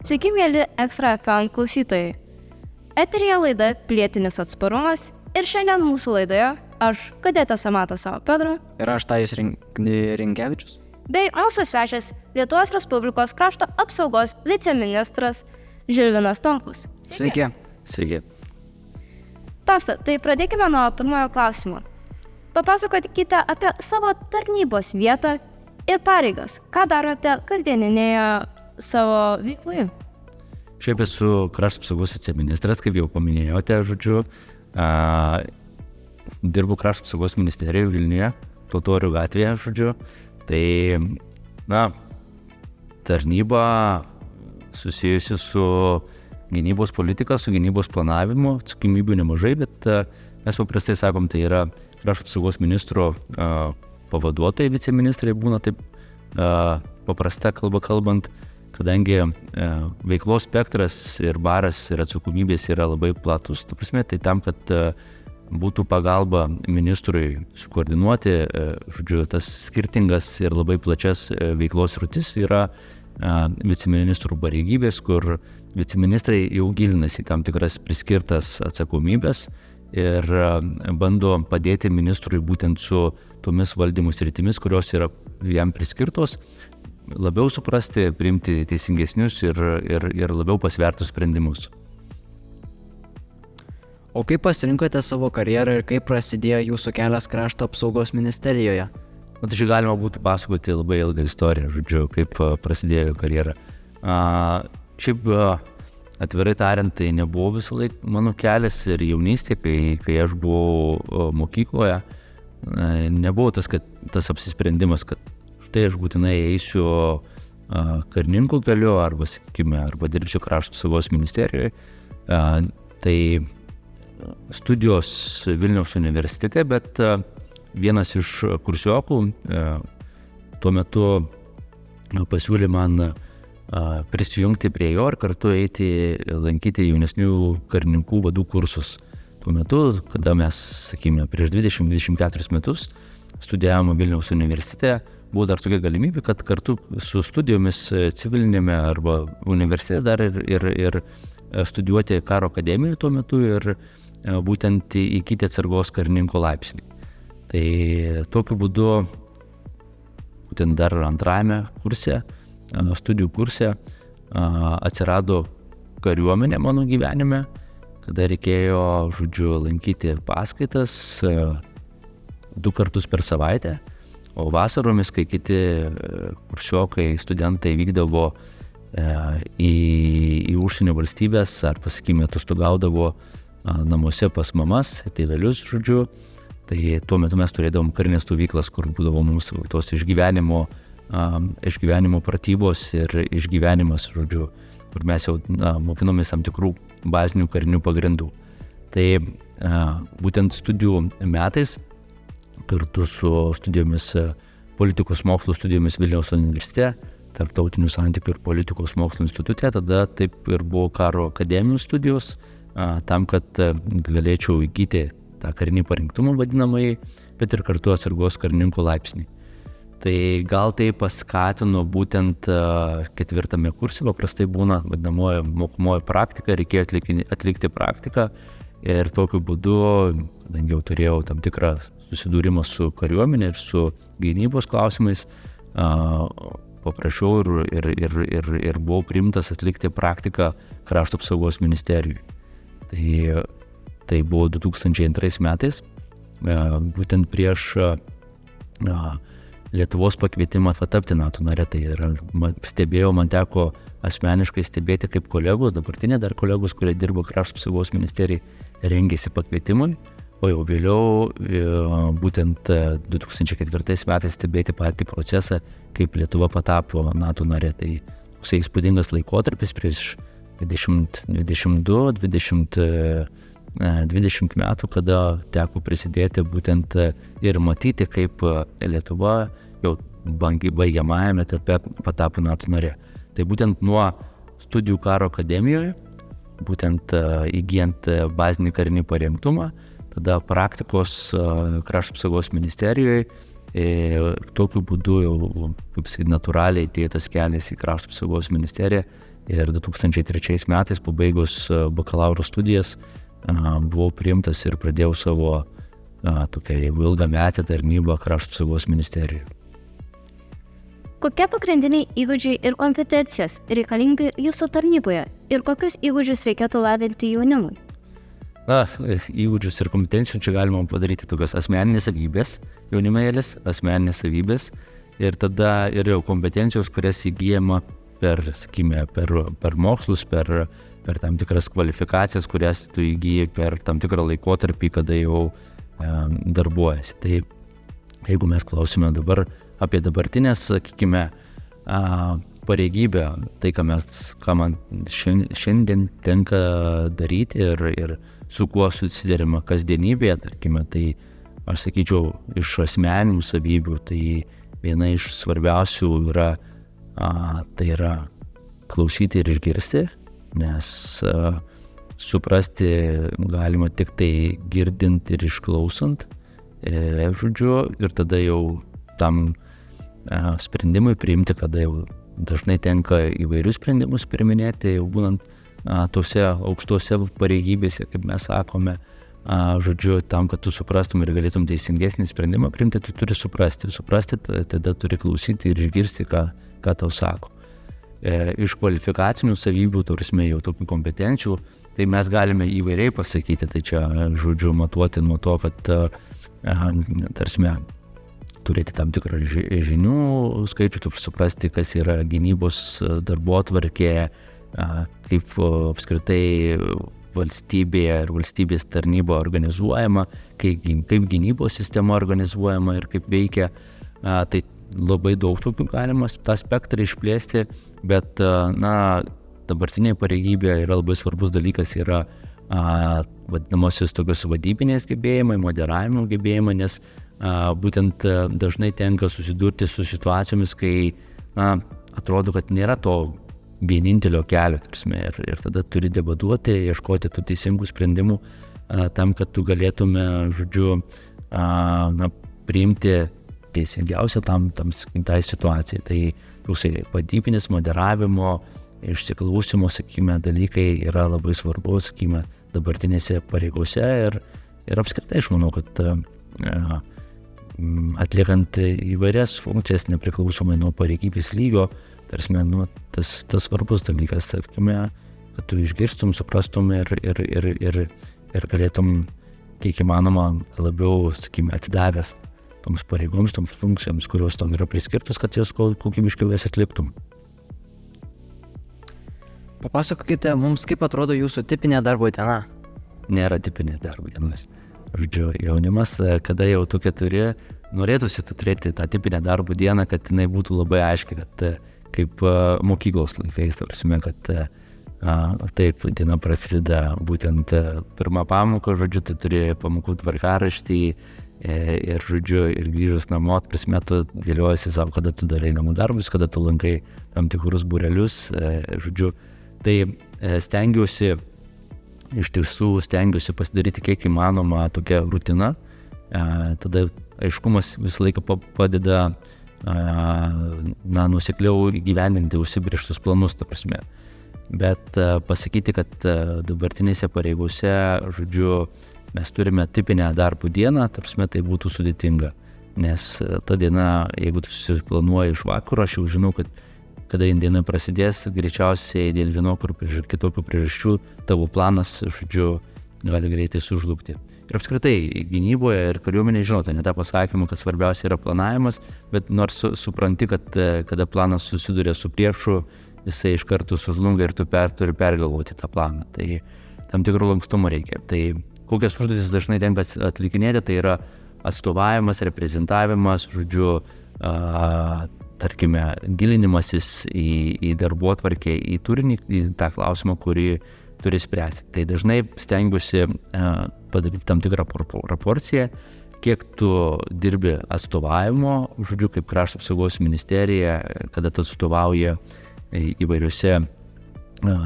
Sveiki, mėly Extra FM klausytojai. Eteryje laida Pilietinis atsparumas ir šiandien mūsų laidoje aš, kadetė Samata Savo Pedro ir aš Tajus Rinkevičius, bei mūsų svečias Lietuvos Respublikos krašto apsaugos viceministras Žilvinas Tonkus. Sveiki. Sveiki. Tausta, tai pradėkime nuo pirmojo klausimo. Papasakokite apie savo tarnybos vietą ir pareigas. Ką darote kasdieninėje savo veikloje? Šiaip esu krašto apsaugos viceministras, kaip jau paminėjote, dirbu krašto apsaugos ministerijoje Vilniuje, Totorių gatvėje, Tai, tarnyba susijusi su gynybos politika, su gynybos planavimu, atsakomybių nemažai, bet mes paprastai sakom, tai yra krašto apsaugos ministro pavaduotojai, viceministrai būna taip paprasta kalba kalbant, kadangi veiklos spektras ir baras ir atsakomybės yra labai platus. Ta prasme, tai tam, kad būtų pagalba ministrui sukoordinuoti, tas skirtingas ir labai plačias veiklos sritis yra viceministrų pareigybės, kur viceministrai jau gilinasi į tam tikras priskirtas atsakomybės ir bando padėti ministrui būtent su tomis valdymų sritimis, kurios yra jam priskirtos, labiau suprasti, priimti teisingesnius ir labiau pasvertus sprendimus. O kaip pasirinkote savo karjerą ir kaip prasidėjo jūsų kelias krašto apsaugos ministerijoje? Tai galima būtų pasakoti labai ilgą istoriją, kaip prasidėjo karjera. Šiaip atvirai tariant, tai nebuvo visą laiką mano kelias ir jaunystėje, kai aš buvau mokykloje, nebuvo tas apsisprendimas, kad štai aš būtinai eisiu karininkų keliu arba dirbsiu krašto apsaugos ministerijoje. Tai studijos Vilniaus universitete, bet vienas iš kursiokų tuo metu pasiūlė man prisijungti prie jo ir kartu lankyti jaunesnių karininkų vadų kursus. Tuo metu, kada mes, prieš 20-24 metus studijavome Vilniaus universitete, buvo dar tokia galimybė, kad kartu su studijomis civilinėme arba universitete dar ir studijuoti karo akademijoje tuo metu ir būtent įgyti atsargos karininko laipsnį. Tai tokiu būdu, būtent dar antrajame kurse, studijų kurse, atsirado kariuomenė mano gyvenime, kada reikėjo, lankyti paskaitas 2 kartus per savaitę, o vasaromis, kai kiti kursiokai, studentai vykdavo į užsienio valstybės ar, atostogaudavo namuose pas mamas, tėvelius, tai tuo metu mes turėdavom karinės stovyklas, kur būdavo mums tos išgyvenimo pratybos ir išgyvenimas, kur mes jau mokinomės tam tikrų bazinių karinių pagrindų. Tai būtent studijų metais, kartu su studijomis, politikos mokslų studijomis Vilniaus universitete, tarptautinių santykių ir politikos mokslų institute, tada taip ir buvo karo akademijos studijos, tam, kad galėčiau įgyti tą karinį parengtumą vadinamai, bet ir kartu atsargos karininko laipsnį. Tai gal tai paskatino būtent 4 kurse, paprastai būna vadinamoji mokomoji praktika, reikėjo atlikti praktiką ir tokiu būdu, kadangi jau turėjau tam tikrą susidūrimą su kariuomenė ir su gynybos klausimais, paprašiau ir buvau priimtas atlikti praktiką krašto apsaugos ministerijoje. Tai buvo 2002 metais, būtent prieš Lietuvos pakvietimą tapti NATO nare. Tai man teko asmeniškai stebėti, kaip kolegos, dabartinė dar kolegos, kurie dirbo krašto apsaugos ministerijai, rengėsi pakvietimui, o jau vėliau būtent 2004 metais stebėti patį procesą, kaip Lietuva patapo NATO nare. Tai toksai įspūdingas laikotarpis prieš 20 metų, kada teko prisidėti būtent ir matyti, kaip Lietuva jau baigiamajame etape patapo NATO nare. Tai būtent nuo studijų karo akademijoje, būtent įgyjant bazinį karinį parengtumą, tada praktikos krašto apsaugos ministerijoje, tokiu būdu jau, kaip sakyti, natūraliai atėjo tas kelias į krašto apsaugos ministeriją ir 2003 metais pabaigus bakalauro studijas buvau priimtas ir pradėjau savo tokią ilgametę tarnybą Krašto apsaugos ministerijoje. Kokie pagrindiniai įgūdžiai ir kompetencijos reikalingi jūsų tarnyboje ir kokius įgūdžius reikėtų lavinti jaunimui? Įgūdžius ir kompetencijų čia galima padaryti tokios asmeninės savybės, jaunimėlis, asmeninės savybės ir tada ir jau kompetencijos, kurias įgyjama per mokslus, per tam tikras kvalifikacijas, kurias tu įgyji per tam tikrą laikotarpį, kada jau darbuojasi. Tai jeigu mes klausime dabar apie dabartinės, sakykime, pareigybę, tai, ką man šiandien tenka daryti ir su kuo susidurima kasdienybėje, tarkime, tai aš sakyčiau, iš asmeninių savybių, tai viena iš svarbiausių yra, tai yra klausyti ir išgirsti, nes suprasti galima tik tai girdint ir išklausant, ir tada jau tam sprendimui priimti, kada jau dažnai tenka įvairius sprendimus priiminėti, jau būnant tose aukštose pareigybėse, kaip mes sakome, tam, kad tu suprastum ir galėtum teisingesnį sprendimą priimti, tu turi suprasti, tada turi klausyti ir išgirsti, ką tau sako. Iš kvalifikacinių savybių, jau tokių kompetencijų, tai mes galime įvairiai pasakyti, tai čia, matuoti nuo to, kad turėti tam tikrą žinių skaičių, tu suprasti, kas yra gynybos darbotvarkė, kaip apskritai valstybėje ir valstybės tarnyba organizuojama, kaip gynybos sistema organizuojama ir kaip veikia. Tai labai daug tokių galima tą spektrą išplėsti, bet dabartinėje pareigybėje yra labai svarbus dalykas, yra vadinamosios tokios vadybinės gebėjimai, moderavimo gebėjimai, nes būtent dažnai tenka susidurti su situacijomis, kai atrodo, kad nėra to vienintelio kelio, ir tada turi debatuoti, ieškoti tų teisingų sprendimų tam, kad tu galėtume, priimti teisingiausią tai situacijai. Tai toksai vadybinis moderavimo, išsiklausimo, sakykime, dalykai yra labai svarbu, sakykime, dabartinėse pareigose ir apskritai aš manau, kad atliekant įvairias funkcijas nepriklausomai nuo pareigybės lygio, tas svarbus dalykas, sakykime, kad tu išgirstum, suprastum ir galėtum, kiek įmanoma, labiau, sakykime, atidavęs toms pareigoms, toms funkcijoms, kurios tam yra priskirtos, kad jas kokybiškiau jas atliktum. Papasakokite mums, kaip atrodo jūsų tipinė darbo diena. Nėra tipinės darbo dienos. Jaunimas, kada jau tokia turi, norėtųsi turėti tą tipinę darbo dieną, kad jinai būtų labai aiški, kad kaip mokyklos laikais, kad taip, diena prasideda būtent pirmą pamoką, tu turi pamokų tvarkaraštį ir grįžus namo, tu dėliojasi savo, kada tu darai namų darbus, kada tu lankai tam tikrus būrelius, tai stengiuosi pasidaryti kiek įmanoma tokia rutina, tada aiškumas visą laiką padeda nuosekliau įgyvendinti užsibrėžtus planus, Bet pasakyti, kad dabartinėse pareigose, mes turime tipinę darbo dieną, tai būtų sudėtinga, nes ta diena, jeigu tu susiplanuoji iš vakaro, aš jau žinau, kad kada diena prasidės, greičiausiai dėl vienokių ir kitokių priežasčių tavo planas, gali greitai sužlugti. Ir apskritai, gynyboje ir kariuomenėje, žinote, ne tą pasakymą, kad svarbiausia yra planavimas, bet nors supranti, kad kada planas susiduria su priešu, jisai iš karto sužlunga ir tu turi pergalvoti tą planą. Tai tam tikrų lankstumo reikia. Tai kokias užduotis dažnai tenka atlikinėti, tai yra atstovavimas, reprezentavimas, tarkime, gilinimasis į darbotvarkę, į turinį, į tą klausimą, kurį turi spręsti. Tai dažnai stengiuosi padaryti tam tikrą proporciją, kiek tu dirbi atstovavimo, kaip Krašto apsaugos ministerija, kada tu atstovauji įvairiuose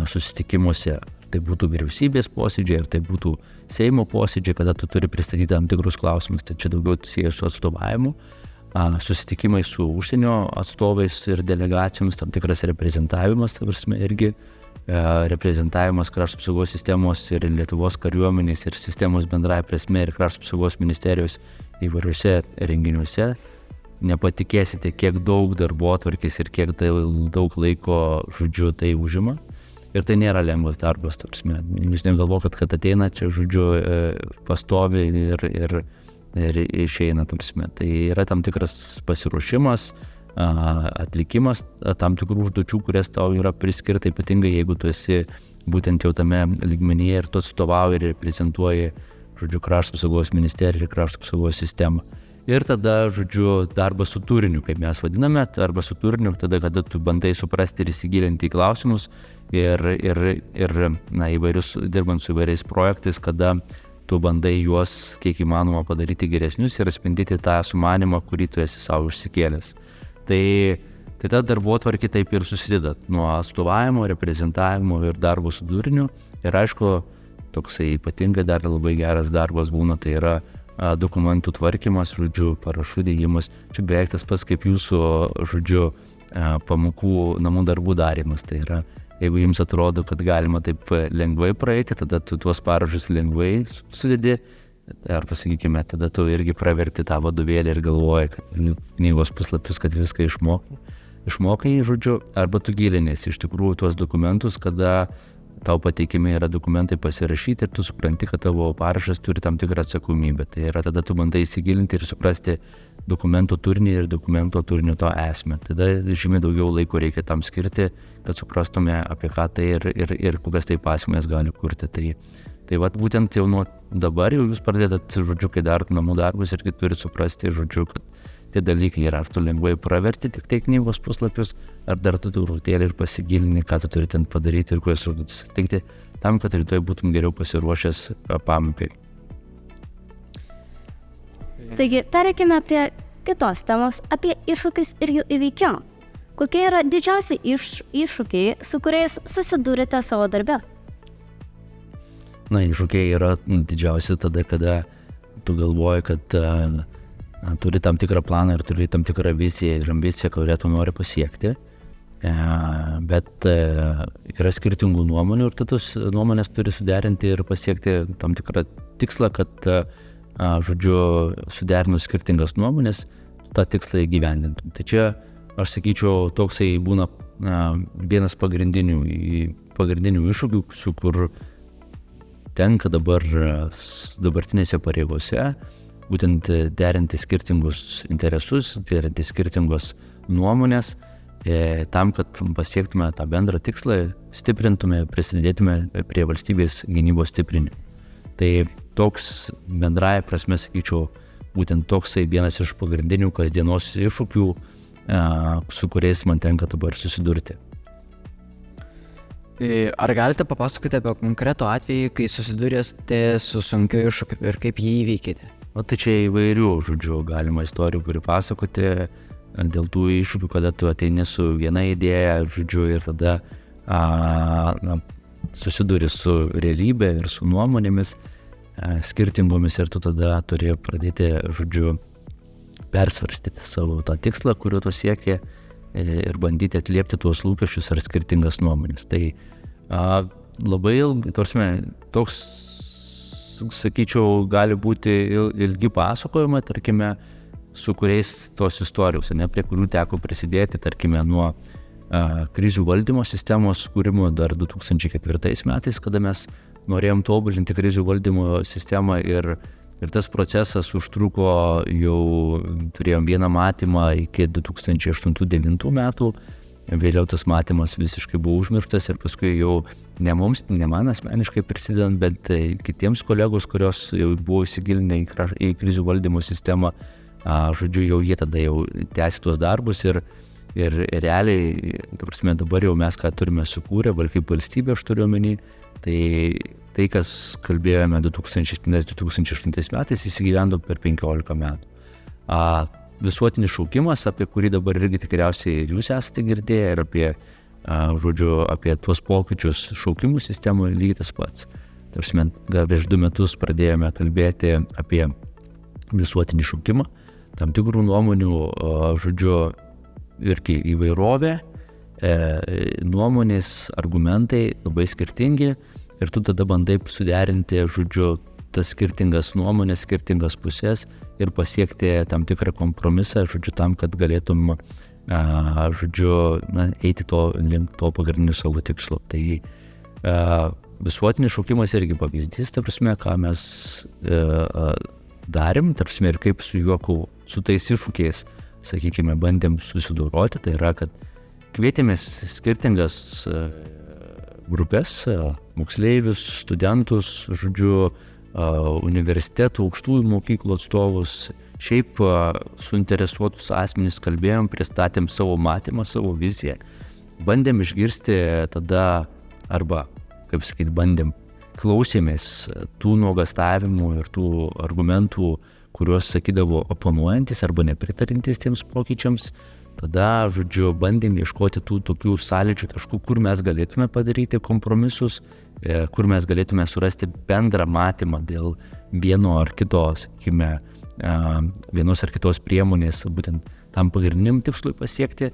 susitikimuose, tai būtų vyriausybės posėdžiai, ar tai būtų Seimo posėdžiai, kada tu turi pristatyti tam tikrus klausimus, tai čia daugiau siejasi su atstovavimu, susitikimai su užsienio atstovais ir delegacijoms, tam tikras reprezentavimas, irgi reprezentavimas krašto apsaugos sistemos ir Lietuvos kariuomenės ir sistemos bendrąja prasme ir krašto apsaugos ministerijos įvairiuose renginiuose. Nepatikėsite, kiek daug darbotvarkės ir kiek daug laiko, žodžiu, tai užima. Ir tai nėra lengvas darbas, tarsi. Jūs negalvokit, kad ateina čia, žodžiu, pastovi ir išeina, tarsi. Tai yra tam tikras pasiruošimas, atlikimas tam tikrų užduočių, kurias tau yra priskirta, ypatingai jeigu tu esi būtent jau tame lygmenyje ir tu atstovauji ir reprezentuoji, žodžiu, krašto apsaugos ministeriją ir krašto apsaugos sistemą. Ir tada, žodžiu, darbas su turiniu, kaip mes vadiname, darbas su turiniu, tada, kada tu bandai suprasti ir įsigilinti į klausimus ir įvairius, dirbant su įvairiais projektais, kada tu bandai juos kiek įmanoma padaryti geresnius ir atspindyti tą sumanimą, kurį tu esi savo išsikėlęs. Tai ta darbotvarkė taip ir susideda nuo atstovavimo, reprezentavimo ir darbo su turiniu. Ir aišku, toksai ypatingai dar labai geras darbas būna, tai yra dokumentų tvarkymas, žodžiu, parašų dėjimas. Čia beveik tas pats kaip jūsų, žodžiu, pamokų namų darbų darymas. Tai yra, jeigu jums atrodo, kad galima taip lengvai praeiti, tada tu tuos parašus lengvai sudedi. Ar pasakykime, tada tu irgi praverti tą vadovėlį ir galvoji, kad knygos puslapius, kad viską išmokai, žodžiu, arba tu gilinėsi iš tikrųjų tuos dokumentus, kada tau pateikimi yra dokumentai pasirašyti ir tu supranti, kad tavo parašas turi tam tikrą atsakomybę. Tai yra tada tu bandai įsigilinti ir suprasti dokumento turinį ir dokumento turinio to esmę. Tada žymiai daugiau laiko reikia tam skirti, kad suprastume apie ką tai ir kokias tai pasekmes gali kurti. Tai vat būtent jau nuo dabar jau jūs pradėt, žodžiu, kai darot namų darbus irgi turit suprasti, žodžiu, kad tie dalykai yra, ar tu lengvai praverti tik tai knygos puslapius, ar dar tu truputėlį ir pasigilini, ką tu turi ten padaryti ir kurias užduotis atlikti, tam, kad rytoj būtum geriau pasiruošęs pamokai. Taigi, pereikime prie kitos temos, apie iššūkius ir jų įveikimą. Kokie yra didžiausi iššūkiai, su kuriais susidūrėte savo darbe? Iššūkiai yra didžiausi tada, kada tu galvoji, kad turi tam tikrą planą ir turi tam tikrą viziją ir ambiciją, kurią tu nori pasiekti. Bet yra skirtingų nuomonių ir tos nuomonės turi suderinti ir pasiekti tam tikrą tikslą, kad, žodžiu, suderinus skirtingas nuomonės, tą tikslą įgyvendintum. Tai čia, aš sakyčiau, toksai būna vienas pagrindinių iššūkių, su kur tenka dabartinėse pareigose, būtent derinti skirtingus interesus, derinti skirtingos nuomonės, tam, kad pasiektume tą bendrą tikslą, stiprintume, prisidėtume prie valstybės gynybos stiprinimo. Tai toks bendrąja prasme, sakyčiau, būtent toksai vienas iš pagrindinių kasdienos iššūkių, su kuriais man tenka dabar susidurti. Ar galite papasakoti apie konkretų atvejį, kai susidūrėte su sunkiu iššūkiu ir kaip jį įveikėte? Tai čia įvairių, žodžiu, galima istorijų pripasakoti dėl tų iššūkių, kada tu ateini su viena idėja, žodžiu, ir tada susiduri su realybė ir su nuomonėmis skirtingomis ir tu tada turi pradėti, žodžiu, persvarstyti savo tą tikslą, kuriuo tu sieki ir bandyti atliepti tuos lūkesčius ar skirtingas nuomonės. Tai labai ilgai, toks, sakyčiau, gali būti ilgi pasakojimai, tarkime, su kuriais tos istorijos, prie kurių teko prisidėti, tarkime, nuo krizių valdymo sistemos kūrimo dar 2004 metais, kada mes norėjom tobulinti krizių valdymo sistemą ir tas procesas užtruko, jau turėjom vieną matymą iki 2008-2009 metų, vėliau tas matymas visiškai buvo užmirštas ir paskui jau ne man asmeniškai prisidedant, bet kitiems kolegos, kurios jau buvo įsigilinę į krizių valdymo sistemą, žodžiu, jau jie tada jau tęsi tuos darbus ir realiai, dabar jau mes ką turime sukūrę, kaip valstybė, aš turiu omeny, tai, kas kalbėjome 2007-2008 metais, įsigyvendo per 15 metų. Visuotinis šaukimas, apie kurį dabar irgi tikriausiai jūs esate girdėję ir apie tuos pokyčius šaukimų sistemoje lygiai tas pats. Gal prieš 2 metus pradėjome kalbėti apie visuotinį šaukimą, tam tikrų nuomonių, irgi įvairovė, nuomonės, argumentai labai skirtingi ir tu tada bandai suderinti, žodžiu, tas skirtingas nuomonės, skirtingas pusės ir pasiekti tam tikrą kompromisą, žodžiu, tam, kad galėtum, žodžiu, eiti link to pagrindinio savo tikslo. Tai visuotinis šaukimas irgi pavyzdys, ta prasme, ką mes darėm, ta prasme, ir kaip su tais iššūkiais, sakykime, bandėm susidoroti, tai yra, kad kvietėmės skirtingas grupės, moksleivius, studentus, žodžiu, universitetų, aukštųjų mokyklų atstovus, šiaip suinteresuotus asmenys kalbėjom, pristatėm savo matymą, savo viziją, bandėm išgirsti tada, arba, kaip sakyti, klausėmės tų nuogastavimų ir tų argumentų, kuriuos sakydavo oponuojantis arba nepritarintis tiems pokyčiams. Tada, žodžiu, bandėm ieškoti tų tokių sąlyčio taškų, kur mes galėtume padaryti kompromisus, kur mes galėtume surasti bendrą matymą dėl vieno ar kitos, sakykime, vienos ar kitos priemonės, būtent tam pagrindiniam tikslui pasiekti.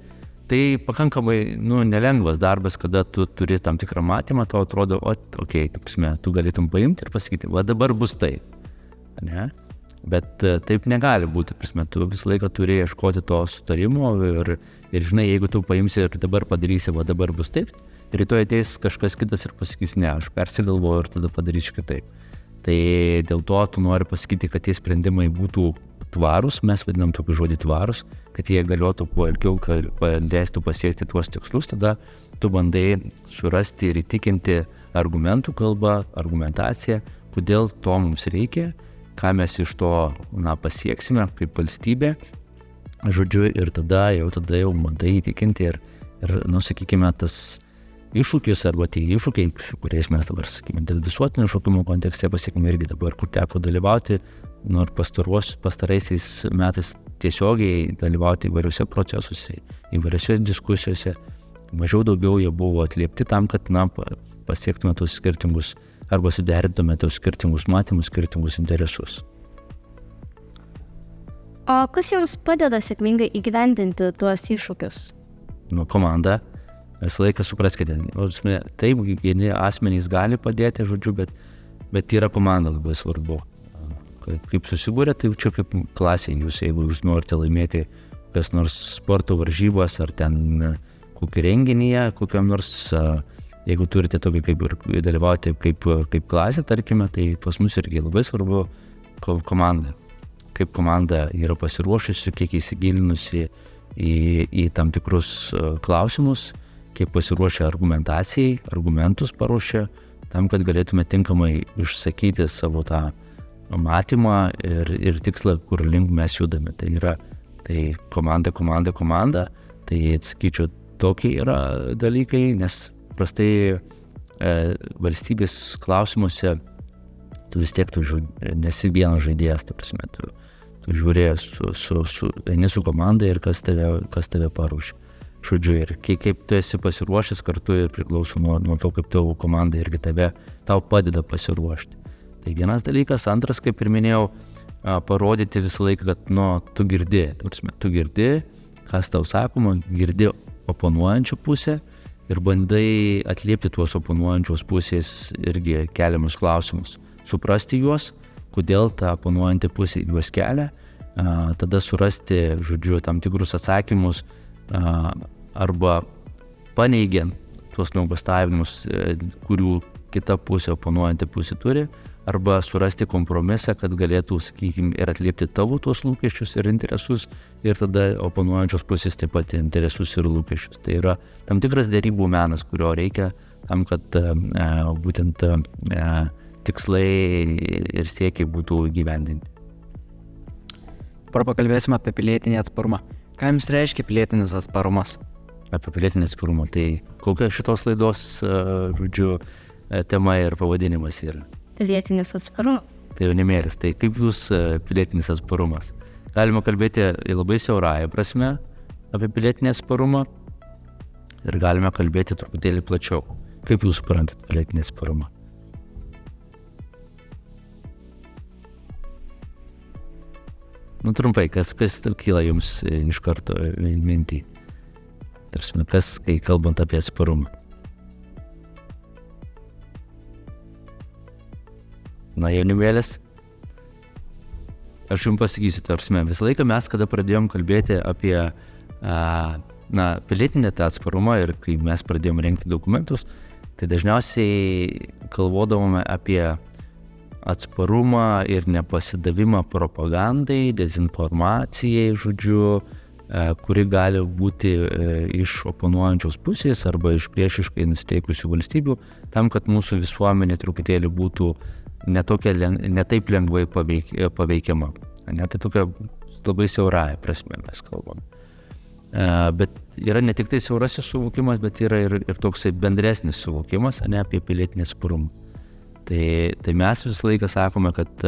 Tai pakankamai nelengvas darbas, kada tu turi tam tikrą matymą, tau atrodo, tu galėtum paimti ir pasakyti, va dabar bus taip. Ne? Bet taip negali būti, tu visą laiką turi ieškoti to sutarimo ir žinai, jeigu tu paimsi ir dabar padarysi, va dabar bus taip, rytoj ateis kažkas kitas ir pasakys, ne, aš persigalvoju ir tada padarysiu kitaip. Tai dėl to tu nori pasakyti, kad tie sprendimai būtų tvarūs, mes vadinam tokį žodį tvarūs, kad jie galėtų kuo ilgiau leistų pasiekti tuos tikslus, tada tu bandai surasti ir įtikinti argumentų kalbą, argumentaciją, kodėl to mums reikia, ką mes iš to pasieksime kaip valstybė, žodžiu, ir tada jau bandai įtikinti ir sakykime, tas iššūkis arba tie iššūkiai, kuriais mes dabar, sakykime, dėl visuotinio šaukimo kontekste pasiekime irgi dabar, kur teko dalyvauti, nors pastaraisiais metais tiesiogiai dalyvauti įvairiuose procesuose, įvairiuose diskusijose, mažiau daugiau jie buvo atliepti tam, kad pasiektume tos skirtingus arba suderintume tos skirtingus matymus, skirtingus interesus. O kas jums padeda sėkmingai įgyvendinti tuos iššūkius? Komanda. Visą laiką supraskite, taip, vieni asmenys gali padėti, žodžiu, bet yra komanda labai svarbu. Kaip susibūrė, tai čia kaip klasėje jūs, jeigu jūs norite laimėti kas nors sporto varžybos ar ten kokį renginyje, kokiam nors, jeigu turite tokį kaip ir dalyvauti kaip klasė, tarkime, tai pas mus irgi labai svarbu komanda. Kaip komanda yra pasiruošusi, kiek įsigilinusi į tam tikrus klausimus, kiek pasiruošę argumentacijai, argumentus paruošę, tam, kad galėtume tinkamai išsakyti savo tą matymą ir tikslą, kur link mes judame. Tai yra komanda. Tai atsakyčiau, tokie yra dalykai, nes prastai valstybės klausimuose tu vis tiek nesi vienas žaidėjas, ta prasme, tu žiūri eini su komanda ir kas tave paruošia. Žodžiu, ir kaip tu esi pasiruošęs kartu ir priklauso nuo to, kaip tavo komanda irgi tau padeda pasiruošti. Tai vienas dalykas, antras, kaip ir minėjau, parodyti visą laiką, kad tu girdi, kas tau sakoma, girdi oponuojančią pusę ir bandai atliepti tuos oponuojančios pusės irgi keliamus klausimus, suprasti juos, kodėl ta oponuojanti pusė juos kelia, tada surasti, žodžiu, tam tikrus atsakymus arba paneigiant tuos nuogastavimus, kurių kita pusė, oponuojanti pusė turi, arba surasti kompromisą, kad galėtų, sakykime, ir atliepti tavo tuos lūkesčius ir interesus, ir tada oponuojančios pusės taip pat interesus ir lūkesčius. Tai yra tam tikras derybų menas, kurio reikia tam, kad būtent tikslai ir siekiai būtų įgyvendinti. Dabar pakalbėsime apie pilietinį atsparumą. Ką jums reiškia pilietinis atsparumas? Apie pilietinį atsparumą, tai kokia šitos laidos, žodžiu, tema ir pavadinimas yra? Pilietinis atsparumas. Tai jaunimėlis, tai kaip jūs pilietinis atsparumas? Galima kalbėti labai siaurąją prasme apie pilietinį atsparumą ir galime kalbėti truputėlį plačiau. Kaip jūs suprantate pilietinį atsparumą? Trumpai, kas kyla jums iš karto mintį? Tarsi, kas, kai kalbant apie atsparumą. Na, jaunimėlis, aš jums pasakysiu, tarsi, visą laiką mes, kada pradėjom kalbėti apie pilietinį tą atsparumą ir kai mes pradėjom rengti dokumentus, tai dažniausiai kalvodavome apie atsparumą ir nepasidavimą propagandai, dezinformacijai, žodžiu, kuri gali būti iš oponuojančios pusės arba iš priešiškai nusiteikusių valstybių, tam, kad mūsų visuomenė truputėlį būtų ne taip lengvai paveikiama. Tai tokia labai siaurąja prasme mes kalbam. Bet yra ne tik tai siaurasis suvokimas, bet yra ir toksai bendresnis suvokimas, apie pilietinį atsparumą. Tai mes visą laiką sakome, kad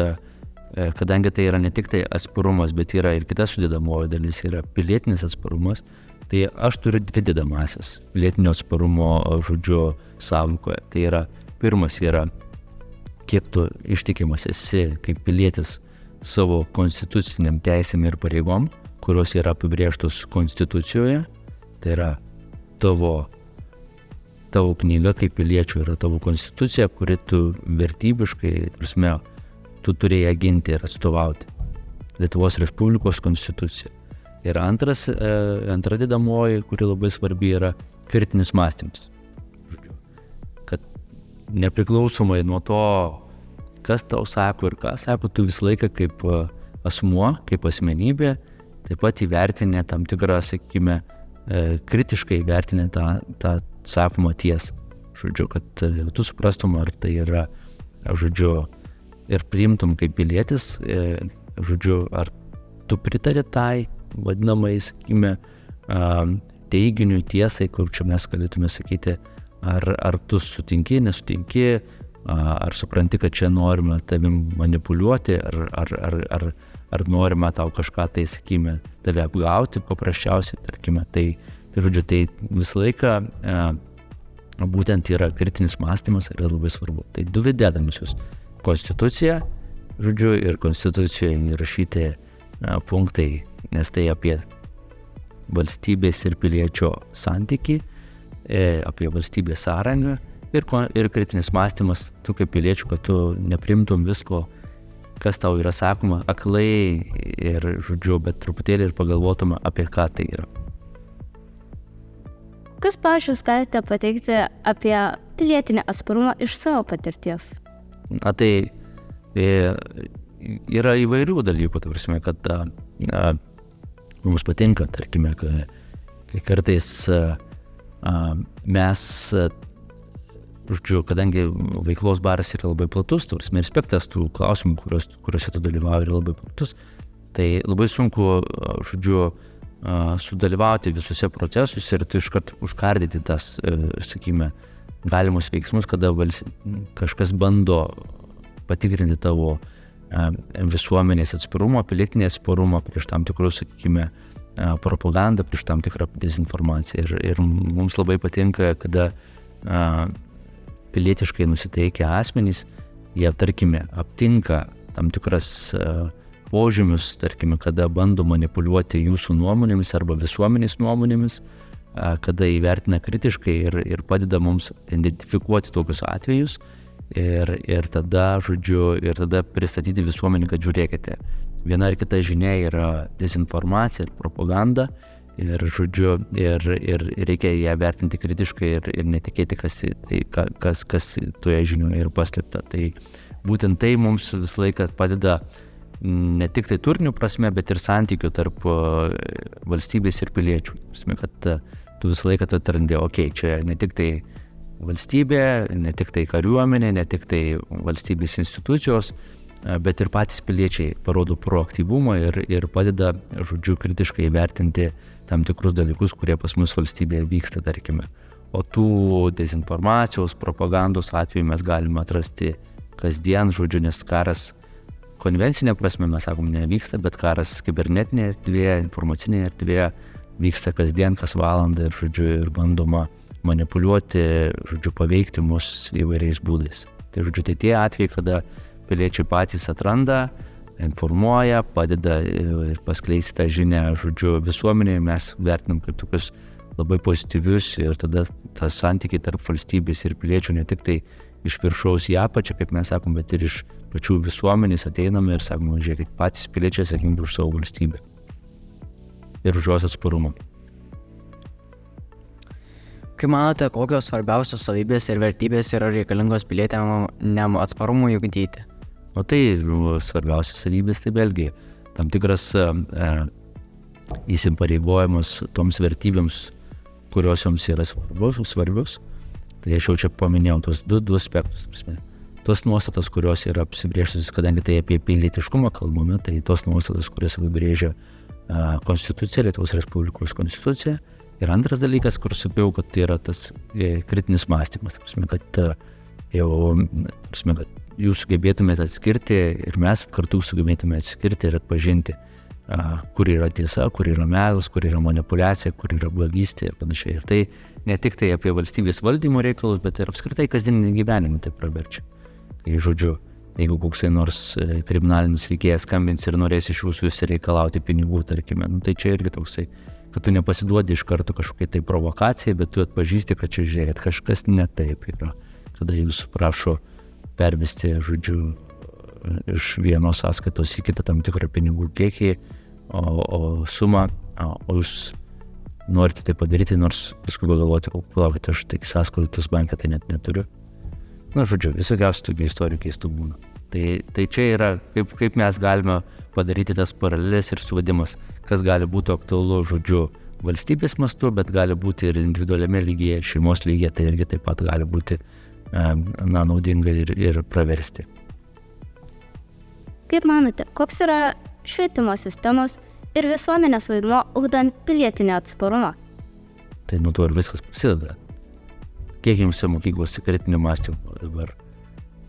kadangi tai yra ne tik tai atsparumas, bet yra ir kita sudėdamoji dalis, yra pilietinis atsparumas, tai aš turiu dvi dedamąsias pilietinio atsparumo, žodžiu, sąvokoje. Tai yra, pirmas yra, kiek tu ištikimas esi kaip pilietis savo konstituciniam teisėm ir pareigom, kurios yra apibrėžtos konstitucijoje. Tai yra tavo knyga kaip piliečių, yra tavo konstitucija, kuri tu vertybiškai, prasme, tu turėjai ginti ir atstovauti. Lietuvos Respublikos konstitucija. Ir antra dedamoji, kuri labai svarbi, yra kritinis mąstymas. Kad nepriklausomai nuo to, kas tau sako ir ką sako, tu visą laiką kaip asmuo, kaip asmenybė, taip pat įvertinę tam tikrą, sakykime, kritiškai įvertinę tą sakomą tiesą. Žodžiu, kad tu suprastum, ar tai yra, žodžiu, ir priimtum kaip pilietis, žodžiu, ar tu pritari tai vadinamai, sakykime, teiginiui tiesai, kur čia mes galėtume sakyti, ar tu sutinki, nesutinki, ar supranti, kad čia norime tavim manipuliuoti, ar norime tau kažką tai, sakykime, tave apgauti paprasčiausiai, tarkime. Tai žodžiu, tai visą laiką būtent yra kritinis mąstymas, yra labai svarbu. Tai du dedamosios. Konstitucija, žodžiu, ir konstitucijoje įrašyti punktai, nes tai apie valstybės ir piliečio santykį, apie valstybės sąrangą ir kritinis mąstymas, tu kaip piliečių, kad tu neprimtum visko, kas tau yra sakoma, aklai ir, žodžiu, bet truputėlį ir pagalvotum, apie ką tai yra. Kas pavyzdžiui galite pateikti apie pilietinį atsparumą iš savo patirties? Tai yra įvairių dalykų, tai prasme, kad mums patinka, tarkime, kai kartais mes, žodžiu, kadangi veiklos baras yra labai platus, tai prasme, ir spektras tų klausimų, kuriuose tu dalyvauji, yra labai platus, tai labai sunku, žodžiu, sudalyvauti visuose procesuose ir tu iškart užkardyti tas, sakykime, galimus veiksmus, kada kažkas bando patikrinti tavo visuomenės atsparumą, pilietinį atsparumą prieš tam tikrus, sakykime, propagandą, prieš tam tikrą dezinformaciją. Ir mums labai patinka, kada pilietiškai nusiteikę asmenys, jie, tarkime, aptinka tam tikras požymius, tarkime, kada bando manipuliuoti jūsų nuomonėmis arba visuomenės nuomonėmis, kada įvertina kritiškai ir padeda mums identifikuoti tokius atvejus ir tada, žodžiu, ir tada pristatyti visuomenį, kad žiūrėkite, viena ar kita žinia yra dezinformacija ir propaganda ir, žodžiu, ir reikia ją vertinti kritiškai ir netikėti, kas toje žinioje ir paslėpta. Tai būtent tai mums visą laiką padeda ne tik tai turinių prasme, bet ir santykių tarp valstybės ir piliečių. Prasme, kad tu visą laiką tu atrandi, čia ne tik tai valstybė, ne tik tai kariuomenė, ne tik tai valstybės institucijos, bet ir patys piliečiai parodo proaktyvumą ir padeda, žodžiu, kritiškai įvertinti tam tikrus dalykus, kurie pas mus valstybėje vyksta, tarkime. O tų dezinformacijos, propagandos atveju mes galime atrasti kasdien, žodžiu, nes karas konvencinė prasme, mes sakom, nevyksta, bet karas kibernetinėje erdvėje, informacinėje erdvėje vyksta kasdien, kas valandą ir, žodžiu, ir bandoma manipuliuoti, žodžiu, paveikti mus įvairiais būdais. Tai, žodžiu, tai tie atvejai, kada piliečiai patys atranda, informuoja, padeda ir paskleisti tą žinią, žodžiu, visuomenėje, mes vertinam kaip tokius labai pozityvius ir tada tas santykiai tarp valstybės ir piliečių ne tik tai iš viršaus į apačią, kaip mes sakom, bet ir iš pačių visuomenės ateiname ir sakome, žiūrėkit, patys piliečiai atsakingi už savo valstybę ir už jos atsparumą. Kaip manote, kokios svarbiausios savybės ir vertybės yra reikalingos pilietiniam atsparumui ugdyti? O tai svarbiausios savybės, tai vėlgi tam tikras įsipareigojimas toms vertybėms, kurios joms yra svarbios. Tai aš jau čia paminėjau tos du aspektus. Tos nuostatas, kurios yra apsibrėžtos, kadangi tai apie pilietiškumą kalbame, tai tos nuostatas, kurias apibrėžia Konstitucija, Lietuvos Respublikos Konstitucija. Ir antras dalykas, kur sakiau, kad tai yra tas kritinis mąstymas. Kad jūs sugebėtumėte atskirti ir mes kartu sugebėtume atskirti ir atpažinti, kur yra tiesa, kur yra melas, kur yra manipuliacija, kur yra blogystė ir panašiai. Ir tai ne tik tai apie valstybės valdymo reikalus, bet ir apskritai kasdieninį gyvenimą tai praverčia. Kai, žodžiu, jeigu koksai nors kriminalinis veikėjas skambins ir norės iš jūsų reikalauti pinigų, tarkime, tai čia irgi toksai, kad tu nepasiduodi iš karto kažkokiai tai provokacijai, bet tu atpažįsti, kad čia žiūrėkit, kažkas ne taip yra. Kada jūs prašo pervesti, žodžiu, iš vienos sąskaitos į kitą tam tikrą pinigų kiekį, o sumą, o jūs norite tai padaryti, nors paskui galvoti, palaukite, aš tai sąskaitos banke tai net neturiu. Žodžiu, visokiausių tokių istorijų keistų būna. Tai čia yra, kaip mes galime padaryti tas paralelės ir suvadimas, kas gali būti aktualu, žodžiu, valstybės mastu, bet gali būti ir individualiame lygyje, šeimos lygyje, tai irgi taip pat gali būti naudinga ir praversti. Kaip manote, koks yra švietimo sistemos ir visuomenės vaidmuo ugdant pilietinį atsparumą? Tai nuo to ir viskas prasideda. Kiek jums mokyklose kritinio mąstymo dabar,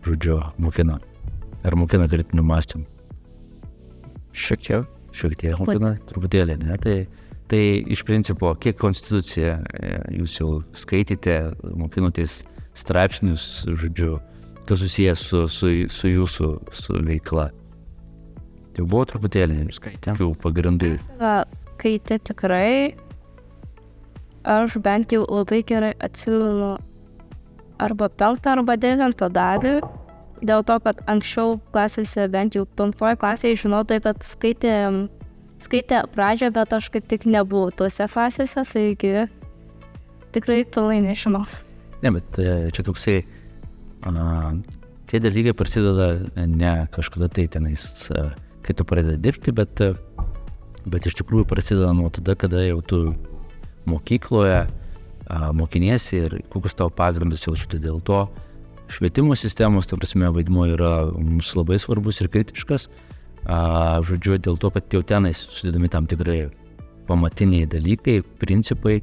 žodžiu, mokina? Ar mokina kritinio mąstymo? Šiek tiek mokina, truputėlį, ne? Tai iš principo, kiek Konstituciją jūs jau skaitėte, mokinotės straipsnius, žodžiu, kas susijęs su jūsų veikla. Tai buvo truputėlį, skaitėm, pagrindai. Skaitė tikrai. Aš bent jau labai gerai atsimenu arba 5 arba 9 dalį, dėl to, kad anksčiau klasėse, bent jau 5 klasėje, žinau tai, kad skaitė pradžią, bet aš kaip tik nebuvau tose klasėse, taigi tikrai pilnai nežinau. Ne, bet čia toksai, tie dalykai prasideda ne kažkada tai tenais, kai tu pradedi dirbti, bet iš tikrųjų prasideda nuo tada, kada jau tu mokykloje mokiniesi ir kokius tavo pagrindus jau sudė. Dėl to švietimo sistemos, ta prasme, vaidmuo yra mums labai svarbus ir kritiškas. Žodžiu, dėl to, kad jau tenais sudėdami tam tikrai pamatiniai dalykai, principai,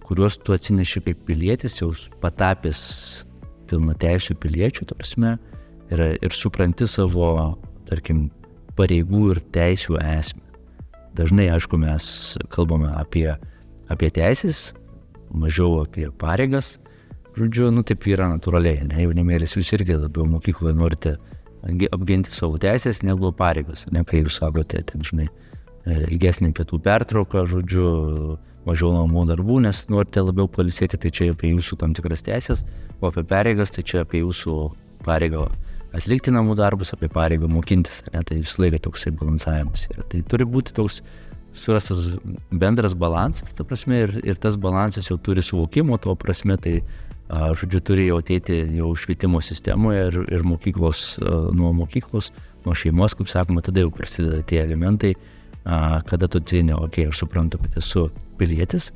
kuriuos tu atsineši kaip pilietis, jau patapęs pilnateisių piliečių, ta prasme, ir supranti savo, tarkim, pareigų ir teisių esmę. Dažnai, aišku, mes kalbame apie teisės, mažiau apie pareigas. Žodžiu, taip yra natūraliai, ne, jaunimėlis jūs irgi labiau mokykloje norite apginti savo teisės negu pareigas, ne, kai jūs sakote, žinai, ilgesnį pietų pertrauką, žodžiu, mažiau namų darbų, nes norite labiau pailsėti, tai čia apie jūsų tam tikras teisės, o apie pareigas, tai čia apie jūsų pareigą atlikti namų darbus, apie pareigą mokintis, ne, tai visą laiką toksai balansavimas yra. Tai turi būti toks surastas bendras balansas, ta prasme, ir tas balansas jau turi suvokimo, to prasme, tai žodžiu, turi jau ateiti jau švietimo sistemoje ir mokyklos, nuo šeimos, kaip sakoma, tada jau prasideda tie elementai, kada tu tini, aš suprantu, kad esu pilietis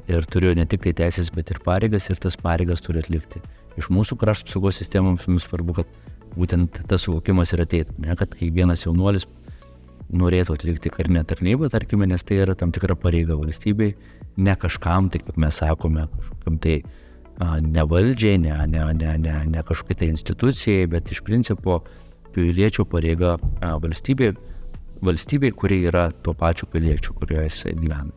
ir turiu ne tik tai teisės, bet ir pareigas, ir tas pareigas turi atlikti. Iš mūsų krašto apsaugos sistemoms mums svarbu, kad būtent tas suvokimas ir ateitų, ne, kad kiekvienas jaunuolis norėtų atlikti karinę tarnybą, tarkime, nes tai yra tam tikra pareiga valstybei, ne kažkam, tai kaip mes sakome, kažkam tai ne valdžiai, ne kažkokiai tai institucijai, bet iš principo piliečio pareiga valstybei, kuri yra tuo pačiu piliečiu, kurioje jisai gyvena.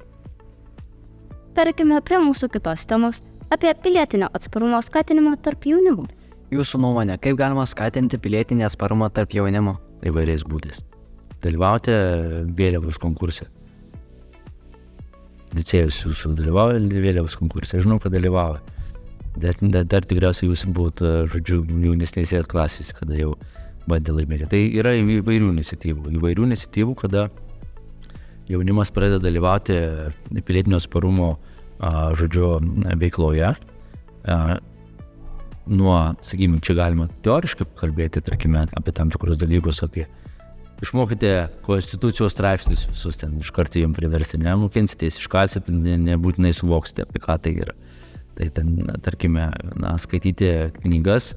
Tarkime prie mūsų kitos temos apie pilietinio atsparumo skatinimą tarp jaunimo. Jūsų nuomonė, kaip galima skatinti pilietinį atsparumą tarp jaunimo? Įvairiais būdais. Dalyvauti vėliavos konkurse. licėjus jūsų dalyvauja vėliavos konkursai, žinau, kad dalyvauja. Dar tikriausiai jūs būt, žodžiu, jaunesnėse klasėse, kada jau bandė laimėti. Tai yra įvairių iniciatyvų, kada jaunimas pradeda dalyvauti pilietinio atsparumo, žodžiu, veikloje. Sakykime, čia galima teoriškai kalbėti, tarkime, apie tam tikrus dalykus, apie išmokite konstitucijos straipsnius visus ten, iš karto jums priversti, nemokinsitės, iškalsite, nebūtinai suvoksite, apie ką tai yra. Tai ten, tarkime, skaityti knygas,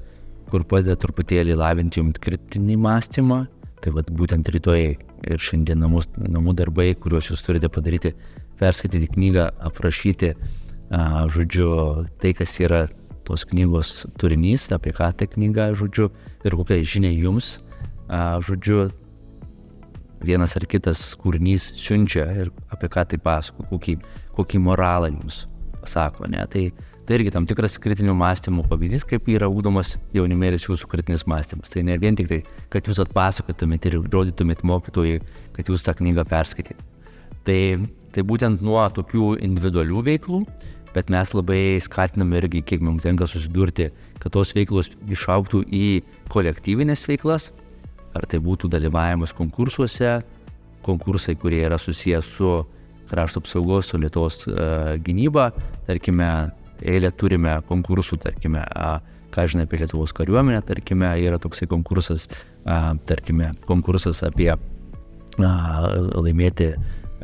kur padeda truputėlį lavinti jums kritinį mąstymą, tai vat būtent rytoj ir šiandien namų darbai, kuriuos jūs turite padaryti, perskaityti knygą, aprašyti, žodžiu, tai, kas yra tos knygos turinys, apie ką ta knyga, žodžiu, ir kokia žinia jums, žodžiu, vienas ar kitas kūrinys siunčia ir apie ką tai pasako, kokį moralą jums pasako, ne? Tai irgi tam tikras kritinio mąstymo pavyzdys, kaip yra ugdomas jaunimėlis jūsų kritinis mąstymas. Tai ne vien tik tai, kad jūs atpasakotumėt ir rodytumėt mokytojai, kad jūs tą knygą perskaitėte. Tai būtent nuo tokių individualių veiklų, bet mes labai skatiname irgi, kiek mums tenka susidurti, kad tos veiklos išaugtų į kolektyvinės veiklas, ar tai būtų dalyvavimas konkursuose, konkursai, kurie yra susijęs su krašto apsaugos, su Lietuvos gynyba, tarkime, eilę turime konkursų, tarkime, ką žinai apie Lietuvos kariuomenę, tarkime, yra toksai konkursas, tarkime, konkursas apie laimėti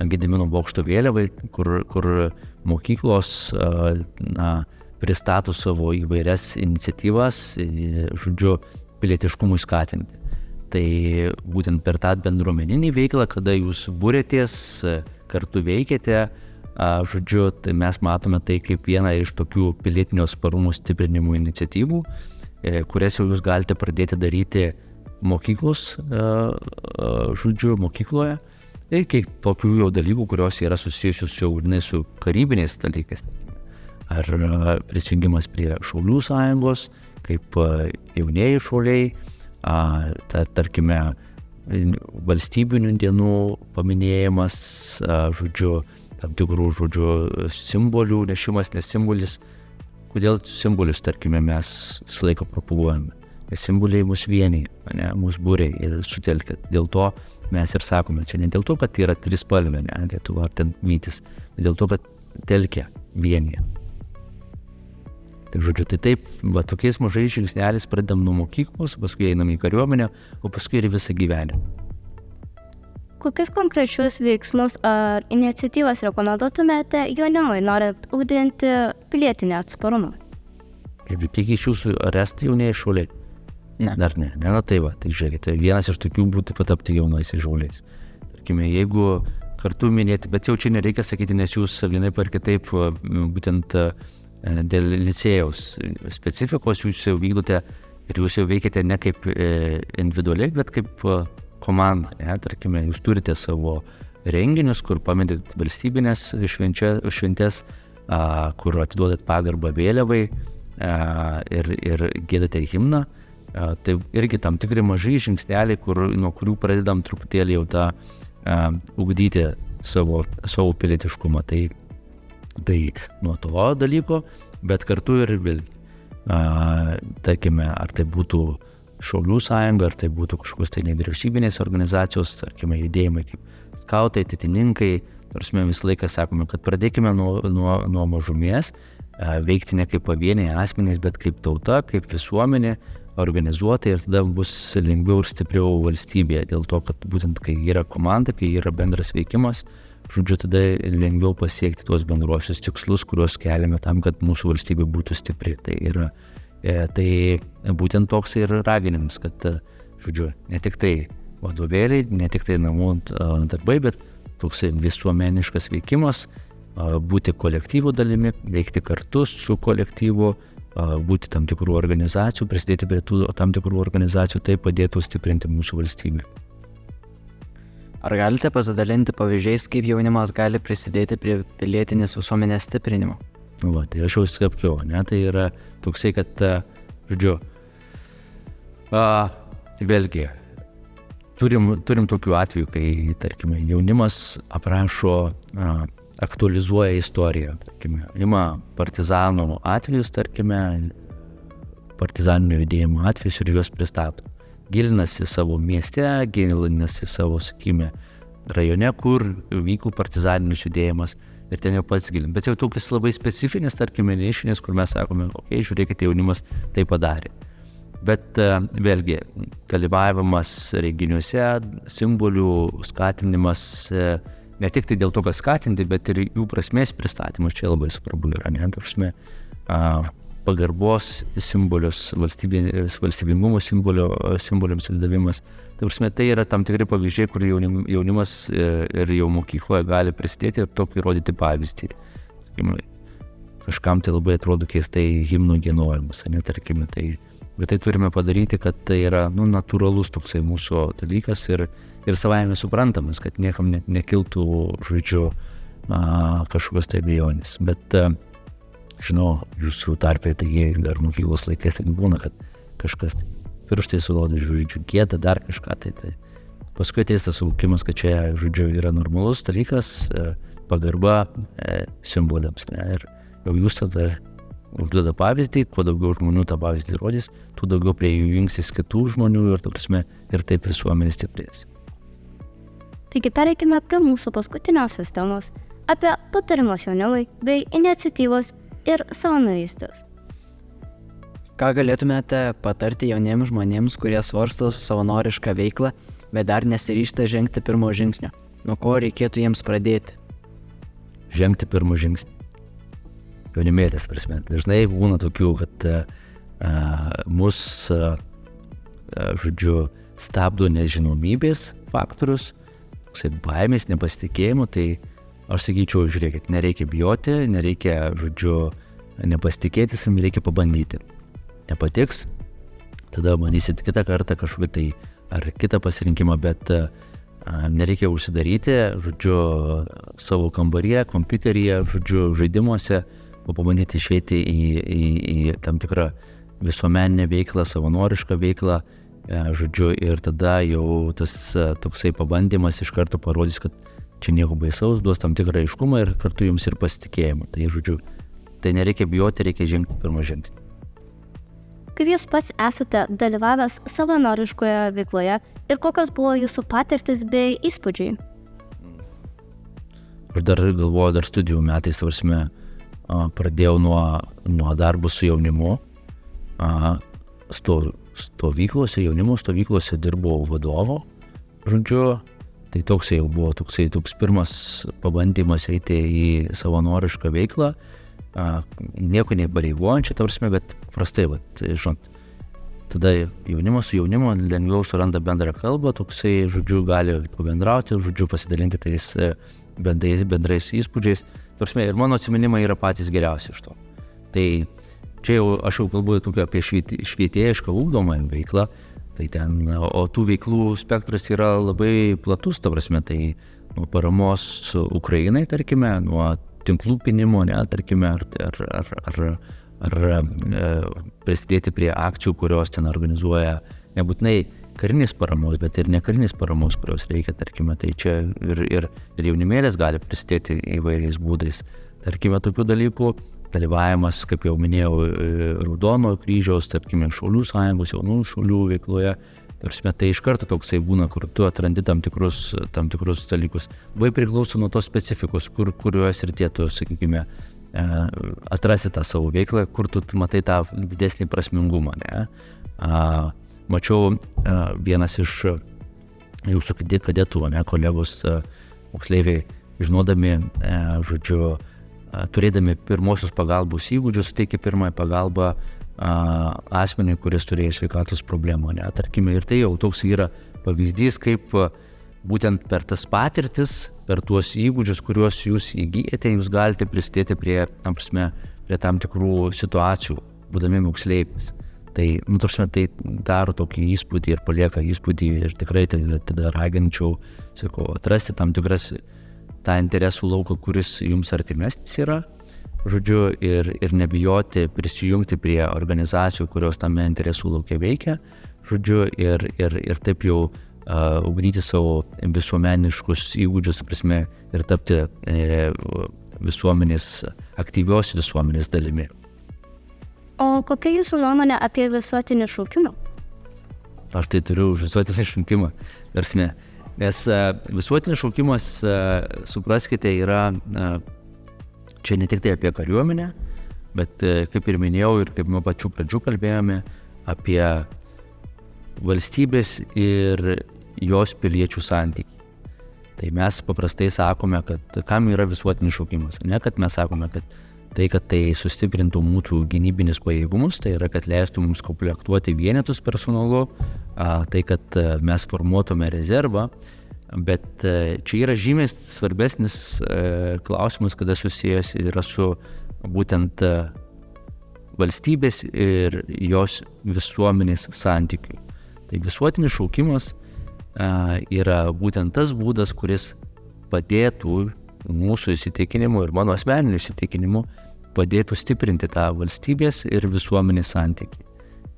Gedimino bokšto vėliavai, kur mokyklos pristato savo įvairias iniciatyvas, žodžiu, pilietiškumui skatinti. Tai būtent per tą bendruomeninį veiklą, kada jūs būrėtės, kartu veikiate, žodžiu, tai mes matome tai kaip vieną iš tokių pilietinio atsparumo stiprinimų iniciatyvų, kurias jau jūs galite pradėti daryti mokyklos, žodžiu, mokykloje. Ir kaip tokių jau dalykų, kurios yra susijusios su karybiniais dalykais. Ar prisijungimas prie Šaulių sąjungos, kaip jaunieji šauliai, tarkime, valstybinių dienų paminėjimas, žodžiu, tam tikrų, žodžiu, simbolių nešimas, nes simbolis, kodėl simbolius, tarkime, mes visą laiką propaguojame. Nes simboliai mus vienyje, mus būriai ir sutelkia. Dėl to mes ir sakome, čia ne dėl to, kad yra trispalvė, Lietuva ar ten vytis, bet dėl to, kad telkia vienyje. Tai žodžiu, tai taip, va, tokiais mažais žingsneliais pradedam nuo mokyklos, paskui einam į kariuomenę, o paskui ir visą gyvenimą. Kokius konkrečius veiksmus ar iniciatyvas rekomenduotumėte jaunimui, norint ugdyti pilietinį atsparumą? Kiek iš jūsų ar esate jaunieji šauliai? Ne. Dar ne, tai va, tai žiūrėkite, vienas iš tokių būtų patapti jaunaisiais šauliais. Tarkime, jeigu kartu minėti, bet jau čia nereikia sakyti, nes jūs vienaip ar kitaip, būtent dėl licėjaus specifikos jūs jau vykdote ir jūs jau veikiate ne kaip individualiai, bet kaip komanda. Tarkime, jūs turite savo renginius, kur paminėt valstybinės šventės, kur atiduodat pagarbą vėliavai ir giedate himną. Tai irgi tam tikri mažai žingsneliai, nuo kurių pradedam truputėlį jau tą ugdyti savo pilietiškumą. Tai nuo to dalyko, bet kartu ir tarkime, ar tai būtų Šaulių sąjunga, ar tai būtų kažkokios tai nevyriausybinės organizacijos, tarkime, judėjimai kaip skautai, ateitininkai, tarsi visą laiką sakome, kad pradėkime nuo mažumės, veikti ne kaip pavieniai asmenys, bet kaip tauta, kaip visuomenė, organizuotai, ir tada bus lengviau ir stipriau valstybėje, dėl to, kad būtent kai yra komanda, kai yra bendras veikimas, žodžiu, tada lengviau pasiekti tuos bendruosius tikslus, kuriuos keliame tam, kad mūsų valstybė būtų stipri. Tai būtent toks ir raginimas, kad, žodžiu, ne tik tai vadovėliai, ne tik tai namų darbai, bet toks visuomeniškas veikimas, būti kolektyvų dalimi, veikti kartu su kolektyvu, būti tam tikrų organizacijų, prisidėti prie tų tam tikrų organizacijų, tai padėtų stiprinti mūsų valstybę. Ar galite pasidalinti pavyzdžiais, kaip jaunimas gali prisidėti prie pilietinės visuomenės stiprinimo? Va, tai aš jau sakiau, tai yra toksai, kad, žodžiu, vėlgi, turim tokių atvejų, kai, tarkime, jaunimas aprašo aktualizuoja istoriją, tarkime, ima partizanų atvejus, tarkime, partizaninio judėjimo atvejus ir juos pristato. Gilinasi savo mieste, gilinasi savo, sakykime, rajone, kur vyko partizaninis judėjimas ir ten jau pats gilin. Bet jau tokius labai specifinis, tarkime, nišinis, kur mes sakome, žiūrėkite, jaunimas tai padarė. Bet vėlgi, dalyvavimas renginiuose, simbolių skatinimas, ne tik tai dėl to, kad skatinti, bet ir jų prasmės pristatymas čia labai svarbu yra, ne? Prasme, pagarbos simbolius, valstybingumo simboliams davimas. Tai yra tam tikri pavyzdžiai, kur jaunimas ir jau mokykloje gali prisidėti ir tokį rodyti pavyzdį. Kažkam tai labai atrodo keistai himnų giedojimas, ne, tarkime, bet tai turime padaryti, kad tai yra natūralus toksai mūsų dalykas ir savaime suprantamas, kad niekam nekiltų, žodžiu, kažkokios tai abejonės. Bet žinau, jūsų tarpe, tai dar mokyklos laikais tai būna, kad kažkas pirštai surodo, žodžiu, gėda, dar kažką. Tai paskui ateis tas suvokimas, kad čia, žodžiu, yra normalus dalykas, pagarba simboliams. Ne? Ir jau jūs tada užduoda pavyzdį, kuo daugiau žmonių tą pavyzdį rodys, tuo daugiau prie jų jungsis kitų žmonių ir taip visuomenė stiprės. Taigi pereikime prie mūsų paskutiniausios temos apie patarimus jaunimui bei iniciatyvos ir savanorystės. Ką galėtumėte patarti jauniems žmonėms, kurie svarsto savanorišką veiklą, bet dar nesiryžta žengti pirmo žingsnio? Nuo ko reikėtų jiems pradėti? Žengti pirmo žingsnį. Jaunimėlės prasme. Dažnai būna tokių, kad mus, žodžiu, stabdo nežinomybės faktorius, baimės, nepasitikėjimo, tai aš sakyčiau, žiūrėkit, nereikia bijoti, nereikia, žodžiu, nepasitikėti, reikia pabandyti. Nepatiks, tada bandysit kitą kartą kažkokį tai ar kitą pasirinkimą, bet nereikia užsidaryti, žodžiu, savo kambaryje, kompiuteryje, žodžiu, žaidimuose, o pabandyti išeiti į tam tikrą visuomeninę veiklą, savanorišką veiklą, žodžiu, ir tada jau tas toksai pabandymas iš karto parodys, kad čia nieko baisaus, duos tam tikrą aiškumą ir kartu jums ir pasitikėjimą. Tai, žodžiu, tai nereikia bijoti, reikia žengti pirmą žingsnį. Kaip jūs pats esate dalyvavęs savanoriškoje veikloje ir kokios buvo jūsų patirtis bei įspūdžiai? Aš dar galvoju, dar studijų metais, pradėjau nuo darbų su jaunimu, stovyklose, jaunimo stovyklose dirbau vadovo, žodžiu, tai toks pirmas pabandymas eiti į savanorišką veiklą, nieko neįpareigojančią, bet prastai, žinot, tada jaunimas su jaunimu lengviau suranda bendrą kalbą, žodžiu, gali pabendrauti, žodžiu, pasidalinti tais bendrais įspūdžiais. Ir mano atsiminimai yra patys geriausi iš to. Tai čia jau aš kalbu apie švietėjišką ugdomąją veiklą, tai ten, o tų veiklų spektras yra labai platus, tai nuo paramos Ukrainai, tarkime, nuo tinklų pinimo, tarkime, ar prisidėti prie akcijų, kurios ten organizuoja nebūtinai karinės paramos, bet ir nekarinės paramos, kurios reikia, tarkime, tai čia ir jaunimėlės gali prisidėti įvairiais būdais. Tarkime, tokių dalykų, dalyvavimas, kaip jau minėjau, Raudonojo kryžiaus, tarkime, Šaulių sąjungos, jaunų šaulių veikloje, tai iš karto toksai būna, kur tu atrandi tam tikrus dalykus. Labai priklauso nuo tos specifikos, kurioje srityje tu, sakykime, atrasi tą savo veiklą, kur tu matai tą didesnį prasmingumą, ne? Mačiau vienas iš jūsų kadetų, kolegos moksleiviai, žinodami, žodžiu, turėdami pirmosios pagalbos įgūdžius, suteikė pirmąją pagalbą asmeniui, kuris turėjo sveikatos problemų, tarkime, ir tai jau toks yra pavyzdys, kaip būtent per tas patirtis, per tuos įgūdžius, kuriuos jūs įgyjate, jūs galite prisidėti prie tam tikrų situacijų, būdami moksleiviais. Tai daro tokį įspūdį ir palieka įspūdį ir tikrai tada raginčiau, atrasti tam tikras tą interesų lauką, kuris jums artimesnis yra, žodžiu, ir nebijoti prisijungti prie organizacijų, kurios tame interesų lauke veikia, žodžiu, ir taip jau ugdyti savo visuomeniškus įgūdžius, prasme, ir tapti aktyvios visuomenės dalimi. O kokia jūsų nuomonė apie visuotinį šaukimą? Aš tai turiu už visuotinį šaukimą, prasme. Nes visuotinis šaukimas, supraskite, yra čia ne tik tai apie kariuomenę, bet kaip ir minėjau ir kaip nuo pačių pradžių kalbėjome, apie valstybės ir jos piliečių santykį. Tai mes paprastai sakome, kad kam yra visuotinis šaukimas. Ne, kad mes sakome, kad tai sustiprintų mūsų gynybinius pajėgumus, tai yra, kad leistų mums komplektuoti vienetus personalu, tai, kad mes formuotume rezervą, bet čia yra žymiai svarbesnis klausimas, kada susijęs yra su būtent valstybės ir jos visuomenės santykių. Tai visuotinis šaukimas yra būtent tas būdas, kuris padėtų mūsų įsitikinimu ir mano asmeniniu įsitikinimu padėtų stiprinti tą valstybės ir visuomenės santykį.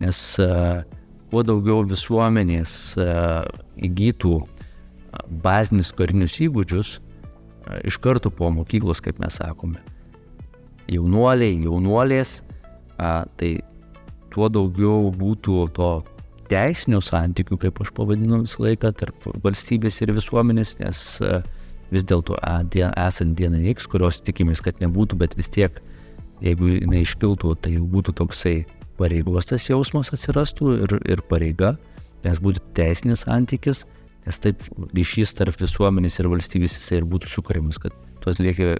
Nes kuo daugiau visuomenės įgytų bazinius karinius įgūdžius iš karto po mokyklos, kaip mes sakome, jaunuolės, tai tuo daugiau būtų to teisinio santykių, kaip aš pavadinu visą laiką, tarp valstybės ir visuomenės, nes vis dėlto esant dienai X, kurios tikimės, kad nebūtų, bet vis tiek, jeigu jinai iškiltų, tai būtų toksai pareigos tas jausmas atsirastų ir pareiga, nes būtų teisinis santykis, nes taip ryšys tarp visuomenės ir valstybės jisai ir būtų sukūrimas, kad tu atlieki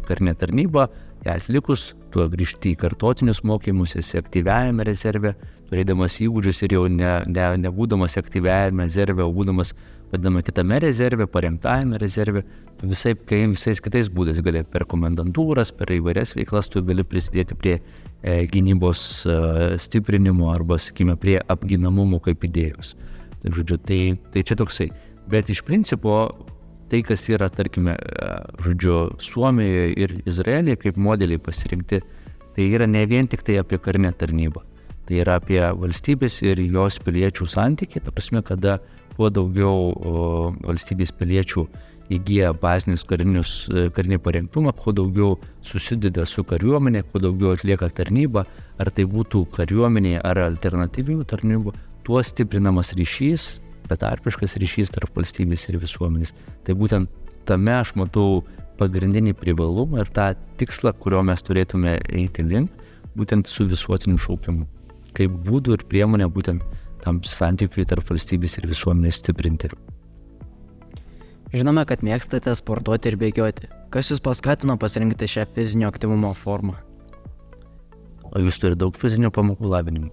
karinę tarnybą, ją atlikus, tu grįžti į kartotinius mokymus, esi aktyviajame rezerve, turėdamas įgūdžius ir jau nebūdamas aktyviajame rezerve, o būdamas vadinama kitame rezerve, parengtajame rezerve, tu visais kitais būdais gali per komendantūras, per įvairias veiklas, tu gali prisidėti prie gynybos stiprinimo arba, sakykime, prie apginamumo kaip idėjos. Tai, žodžiu, tai čia toksai. Bet iš principo, tai, kas yra, tarkime, Suomijoje ir Izraelyje kaip modeliai pasirinkti, tai yra ne vien tik tai apie karinę tarnybą. Tai yra apie valstybės ir jos piliečių santykį, ta prasme, kada kuo daugiau valstybės piliečių įgyja bazinius karinį parengtumą, kuo daugiau susideda su kariuomenė, kuo daugiau atlieka tarnybą, ar tai būtų kariuomenė ar alternatyvių tarnybų, tuo stiprinamas ryšys, betarpiškas ryšys tarp valstybės ir visuomenės. Tai būtent tame aš matau pagrindinį privalumą ir tą tikslą, kurio mes turėtume eiti link, būtent su visuotiniu šaukimu, kaip būdų ir priemonė būtent tam santykiui tarp valstybės ir visuomenės stiprinti. Žinome, kad mėgstate sportuoti ir bėgioti. Kas jūs paskatino pasirinkti šią fizinio aktyvumo formą? O jūs turite daug fizinio pamokų lavinimų?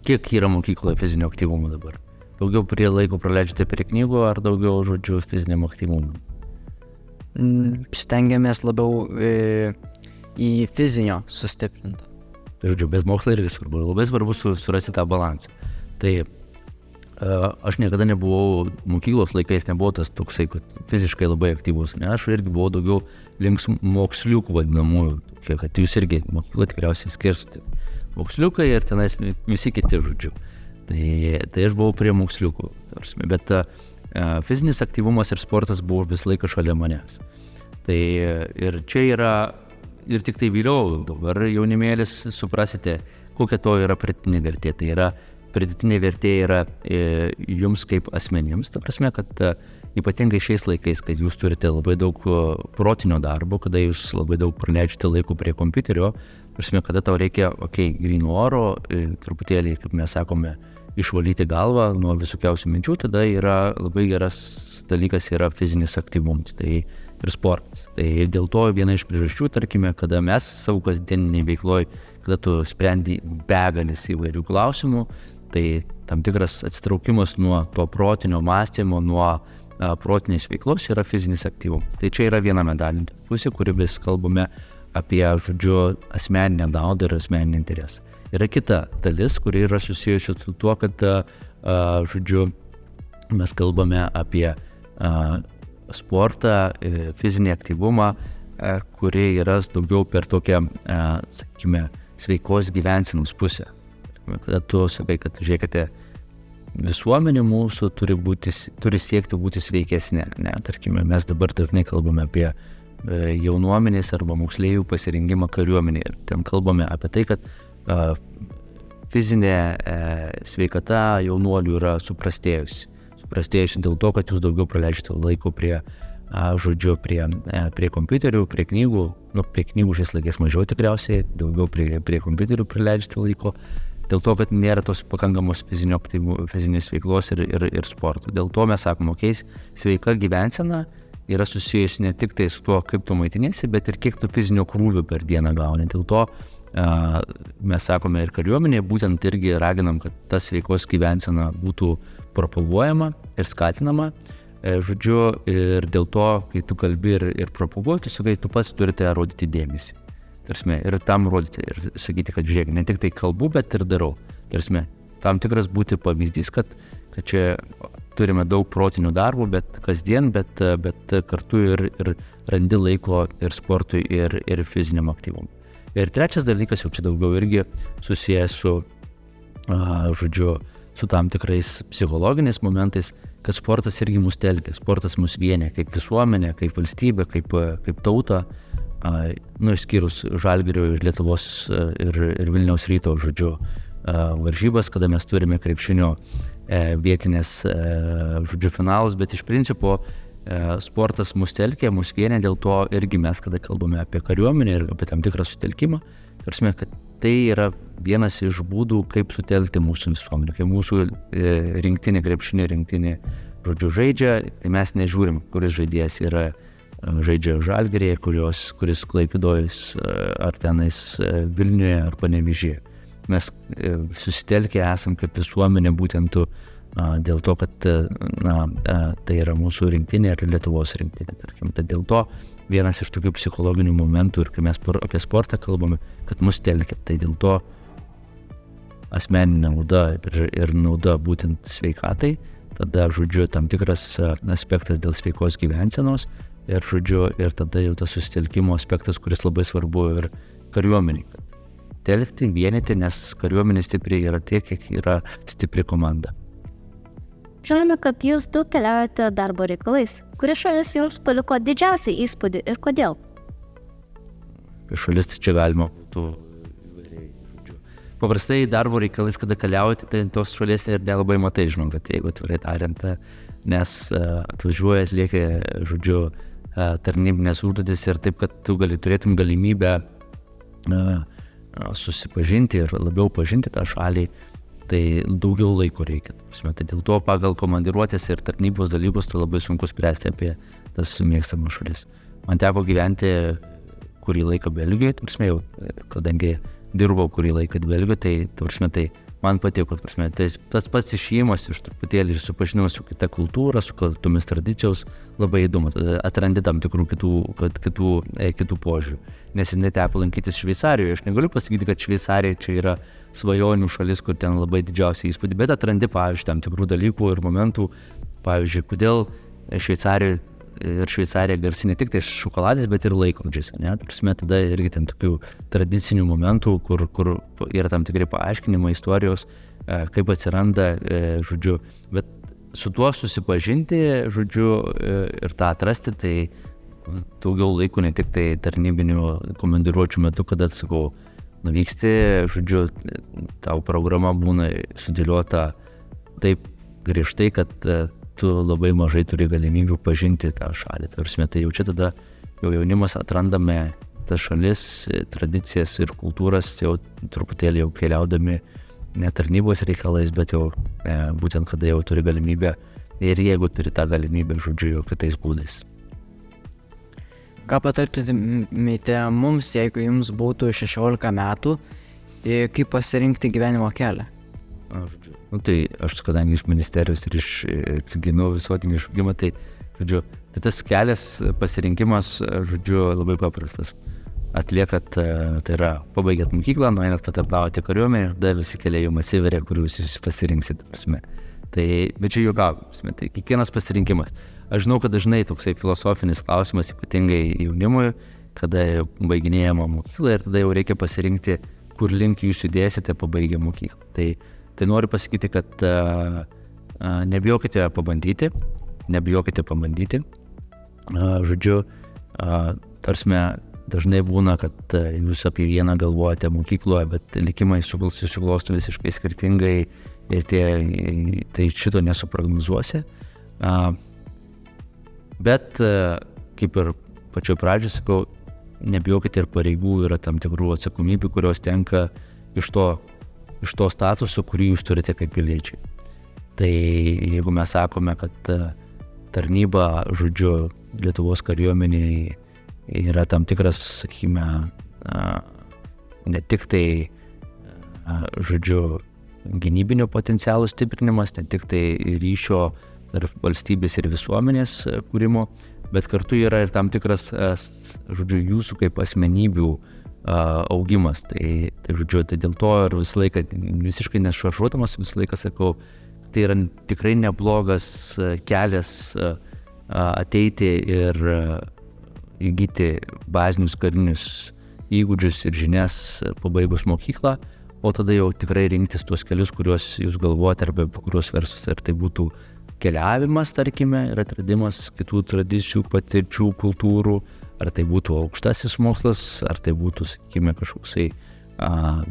Kiek yra mokykloje fizinio aktyvumo dabar? Daugiau prie laiko praleidžiate prie knygų ar daugiau, žodžiu, fiziniam aktyvumui? Stengiamės labiau į fizinio sustiprintą. Tai, žodžiu, bet mokslai irgi svarbu. Labai svarbu surasti tą balansą. Tai aš niekada nebuvau, mokyklos laikais nebuvau tas toksai, kad fiziškai labai aktyvus. Ne, aš irgi buvau daugiau links moksliukų vadinamųjų, kad jūs irgi mokyklą tikriausiai skirstote. Moksliukai ir tenais visi kiti, žodžiu. Tai aš buvau prie moksliukų. Bet fizinis aktyvumas ir sportas buvo visą laiką šalia manęs. Tai ir čia yra, ir tik tai vėliau, dabar jaunimėlis suprasite, kokia to yra pridėtinė vertė. Tai yra, pridėtinė vertė yra jums kaip asmenims. Ta prasme, kad ypatingai šiais laikais, kad jūs turite labai daug protinio darbo, kada jūs labai daug praleidžiate laiko prie kompiuterio, prasme, kada tau reikia, gryno oro, truputėlį, kaip mes sakome, išvalyti galvą nuo visokiausių minčių, tada yra labai geras dalykas yra fizinis aktyvumas, tai ir sportas. Tai dėl to viena iš priežasčių, tarkime, kada mes savo kasdieniniai veikloj, kada tu sprendi begalis įvairių klausimų, tai tam tikras atsitraukimas nuo to protinio mąstymo, nuo protinės veiklos yra fizinis aktyvumas. Tai čia yra viena medalinė pusė, kuri vis kalbame apie, žodžiu, asmeninę naudą ir asmeninį interesą. Yra kita dalis, kuri yra susijusi su tuo, kad, žodžiu, mes kalbame apie sportą, fizinį aktyvumą, kuri yra daugiau per tokią, sakykime, sveikos gyvensenos pusę. Kada tu sakai, kad žiūrėkite, visuomenė mūsų turi siekti būti sveikesnė. Ne? Tarkime, mes dabar dažnai kalbame apie jaunuomenės arba moksleivių pasirinkimą kariuomenėje. Ir ten kalbame apie tai, kad fizinė sveikata jaunuolių yra suprastėjusi. Suprastėjusi dėl to, kad jūs daugiau praleidžiate laiko prie kompiuterių, prie knygų. Prie knygų šiais laikais mažiau tikriausiai, daugiau prie kompiuterių praleidžiate laiko. Dėl to, kad nėra tos pakankamos fizinės veiklos ir sporto. Dėl to mes sakome, sveika gyvensena yra susijusi ne tik tai su tuo, kaip tu maitiniesi, bet ir kiek tu fizinio krūvio per dieną gauni. Dėl to mes sakome ir kariuomenėje, būtent irgi raginam, kad ta sveikos gyvensena būtų propaguojama ir skatinama. Ir dėl to, kai tu kalbi ir propaguoji, tu sakai, tu pats turite rodyti dėmesį. Ir tam rodyti ir sakyti, kad žiūrėk, ne tik tai kalbu, bet ir darau. Tam tikras būti pavyzdys, kad čia turime daug protinių darbų, bet kasdien, bet kartu ir randi laiko ir sportui, ir fiziniam aktyvumui. Ir trečias dalykas, jau čia daugiau irgi susijęs su tam tikrais psichologiniais momentais, kad sportas irgi mus telkia, sportas mus vienė kaip visuomenė, kaip valstybė, kaip tauta, išskyrus Žalgirio ir Lietuvos ir Vilniaus Ryto varžybas, kada mes turime krepšinio vietinės finalus, bet iš principo sportas mus telkia, mus vienė, dėl to irgi mes, kada kalbame apie kariuomenę ir apie tam tikrą sutelkimą, kad tai yra vienas iš būdų, kaip sutelkti mūsų visuomenę. Kai mūsų rinktinė, krepšinio rinktinė, žaidžia, tai mes nežiūrim, kuris žaidėjas žaidžia Žalgiryje, kuris Klaipėdojus ar tenais Vilniuje ar Panevėžyje. Mes susitelkę esam kaip visuomenė būtent dėl to, kad tai yra mūsų rinktinė ir Lietuvos rinktinė. Tai dėl to vienas iš tokių psichologinių momentų ir kai mes apie sportą kalbame, kad mus telkia. Tai dėl to asmeninė nauda ir nauda būtent sveikatai, tada tam tikras aspektas dėl sveikos gyvensenos ir tada jau tas susitelkimo aspektas, kuris labai svarbu ir kariuomeniai. Telkti, vienyti, nes kariuomenė stipri yra tiek, kiek yra stipri komanda. Žinome, kad jūs daug keliaujate darbo reikalais. Kuri šalis jums paliko didžiausią įspūdį ir kodėl? Šalis čia galima būtų įvairiai. Paprastai darbo reikalais, kada keliaujate, tai tos šalies ir nelabai matai, žinoma, kad jeigu atvirai tariant, nes atvažiuoja, atlieka, tarnybinės užduotis ir taip, kad tu turėtum galimybę susipažinti ir labiau pažinti tą šalį, tai daugiau laiko reikia. Tai dėl to pagal komandiruotės ir tarnybos dalykus tai labai sunku spręsti apie tas mėgstamas šalis. Man teko gyventi kurį laiką Belgijoje, kadangi dirbau kurį laiką Belgijoje, tai man patiko, tas pats išėjimas iš truputėlį ir supažinimas su kita kultūra, su kitomis tradicijos, labai įdomu, atrandi tam tikrų kitų požiūrių. Neseniai teko lankytis Šveicarijoje, aš negaliu pasakyti, kad Šveicarija čia yra svajonių šalis, kur ten labai didžiausia įspūdį, bet atrandi, pavyzdžiui, tam tikrų dalykų ir momentų, pavyzdžiui, kodėl Šveicarija garsi ne tik tai šokoladės, bet ir laikrodžiais. Tada irgi ten tokių tradicinių momentų, kur yra tam tikri paaiškinimai, istorijos, kaip atsiranda, bet su tuo susipažinti, ir tą atrasti, tai daugiau laiko ne tik tai tarnybinių komandiruočių metu, kada atsakau, nuvyksti, tau programa būna sudėliota taip griežtai, kad tu labai mažai turi galimybių pažinti tą šalį. Tai jau čia tada jaunimas atrandame tas šalis, tradicijas ir kultūras, jau truputėlį jau keliaudami ne tarnybos reikalais, bet jau būtent kada jau turi galimybę ir jeigu turi tą galimybę, jau kitais būdais. Ką patartumėte mums, jeigu jums būtų 16 metų, kaip pasirinkti gyvenimo kelią? Tai aš, kadangi iš ministerijos ir ginau visuotinį šaukimą, tai tas kelias pasirinkimas, labai paprastas. Atliekat, tai yra, pabaigėt mokyklą, nueinat patarnauti kariuomenę, tada visi keliai jums atsiveria, kuriuos jūs pasirinksit. Bet čia juokauju, tai kiekvienas pasirinkimas. Aš žinau, kad dažnai toksai filosofinis klausimas, ypatingai jaunimui, kada baiginėjama mokykla ir tada jau reikia pasirinkti, kur link jūs judėsite pabaigę mokyklą. Tai noriu pasakyti, kad nebijokite pabandyti. Žodžiu, tarsime, dažnai būna, kad jūs apie vieną galvojate mokykloje, bet likimai susiklosto visiškai skirtingai ir tai šito nesuprognozuosi. Bet, kaip ir pačioj pradžioj sakau, nebijokite ir pareigų, yra tam tikrų atsakomybių, kurios tenka iš to statuso, kurį jūs turite kaip piliečiai. Tai jeigu mes sakome, kad tarnyba, žodžiu, Lietuvos kariuomenėje yra tam tikras, sakykime, ne tik tai, žodžiu, gynybinio potencialo stiprinimas, ne tik tai ryšio tarp valstybės ir visuomenės kūrimo, bet kartu yra ir tam tikras, žodžiu, jūsų kaip asmenybių augimas. Tai žodžiu, tai dėl to ir visą laiką, visiškai nešaržuodamas, visą laiką sakau, tai yra tikrai neblogas kelias ateiti ir įgyti bazinius karinius įgūdžius ir žinias pabaigus mokyklą, o tada jau tikrai rinktis tuos kelius, kuriuos jūs galvojate arba kuriuos versus. Ar tai būtų keliavimas, tarkime, ir atradimas kitų tradicijų, patirčių, kultūrų, ar tai būtų aukštasis mokslas, ar tai būtų, sakykime, kažkoksai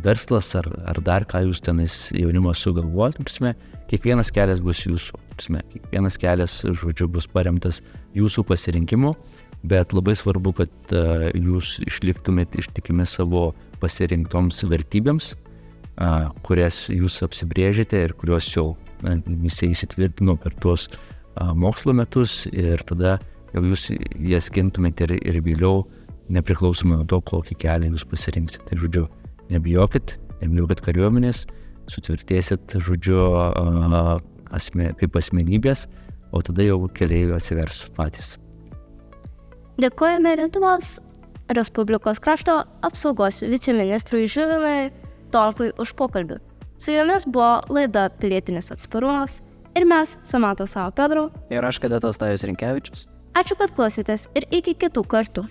verslas, ar dar ką jūs tenais jaunimas sugalvojate. Kiekvienas kelias bus jūsų. Kiekvienas kelias, žodžiu, bus paremtas jūsų pasirinkimu, bet labai svarbu, kad jūs išliktumėte ištikimi savo pasirinktoms vertybėms, kurias jūs apsibrėžėte ir kurios jau visi įsitvirtino per tuos mokslo metus, ir tada jau jūs jas gintumėte ir vėliau, nepriklausomai nuo to, kokį kelią jūs pasirinksite. Tai žodžiu, nebijokit kariuomenės, sutvirtėsit, žodžiu, kaip asmenybės, o tada jau keliai atsivers patys. Dėkojame Lietuvos Respublikos krašto apsaugos viceministrui Žilinui Tonkui už pokalbį. Su jumis buvo laida Pilietinis atsparumas ir mes, Samanta Savo Pedro Ir aš, Kadetas Tajus Rinkevičius. Ačiū, kad klausėtės ir iki kitų kartų.